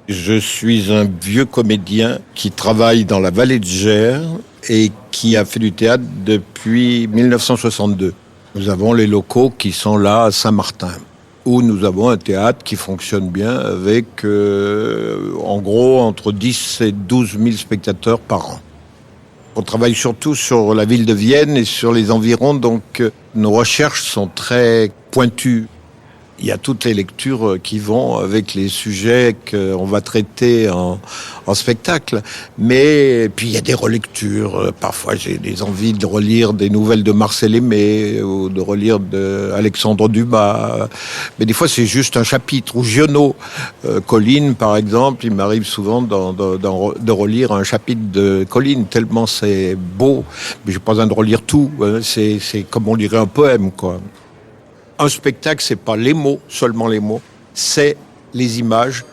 Je suis un vieux comédien qui travaille dans la vallée de Gers et qui a fait du théâtre depuis 1962. Nous avons les locaux qui sont là à Saint-Martin, où nous avons un théâtre qui fonctionne bien avec, en gros, entre 10 et 12 000 spectateurs par an. On travaille surtout sur la ville de Vienne et sur les environs, donc nos recherches sont très pointues. Il y a toutes les lectures qui vont avec les sujets qu'on va traiter en spectacle. Mais puis il y a des relectures. Parfois j'ai des envies de relire des nouvelles de Marcel Aimé ou de relire de Alexandre Dumas. Mais des fois c'est juste un chapitre. Ou Giono, Colline par exemple, il m'arrive souvent de relire un chapitre de Colline tellement c'est beau. Mais j'ai pas besoin de relire tout. C'est comme on lirait un poème, quoi. Un spectacle, c'est pas les mots, seulement les mots, c'est les images,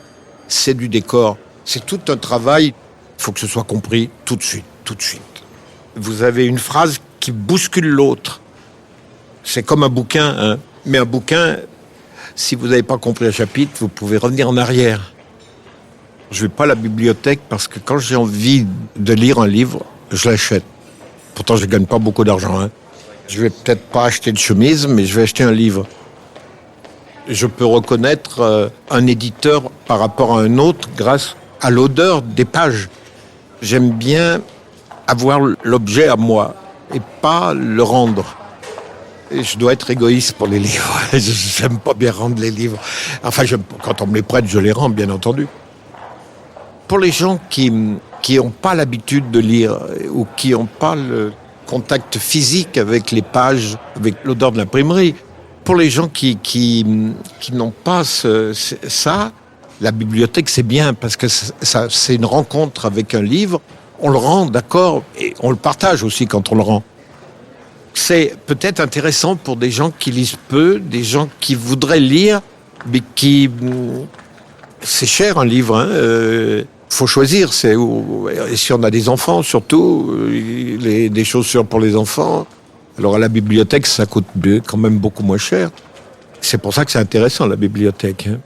c'est du décor. C'est tout un travail, il faut que ce soit compris tout de suite, tout de suite. Vous avez une phrase qui bouscule l'autre. C'est comme un bouquin, hein. Mais un bouquin, si vous n'avez pas compris un chapitre, vous pouvez revenir en arrière. Je vais pas à la bibliothèque parce que quand j'ai envie de lire un livre, je l'achète. Pourtant, je gagne pas beaucoup d'argent, hein. Je vais peut-être pas acheter de chemise, mais je vais acheter un livre. Je peux reconnaître un éditeur par rapport à un autre grâce à l'odeur des pages. J'aime bien avoir l'objet à moi et pas le rendre. Et je dois être égoïste pour les livres. J'aime pas bien rendre les livres. Enfin, quand on me les prête, je les rends, bien entendu. Pour les gens qui n'ont pas l'habitude de lire ou qui n'ont pas le contact physique avec les pages, avec l'odeur de l'imprimerie. Pour les gens qui n'ont pas ça, la bibliothèque, c'est bien parce que c'est une rencontre avec un livre. On le rend, d'accord, et on le partage aussi quand on le rend. C'est peut-être intéressant pour des gens qui lisent peu, des gens qui voudraient lire, mais c'est cher un livre, hein. Faut choisir, et si on a des enfants surtout, des chaussures pour les enfants. Alors à la bibliothèque, ça coûte quand même beaucoup moins cher. C'est pour ça que c'est intéressant la bibliothèque, hein.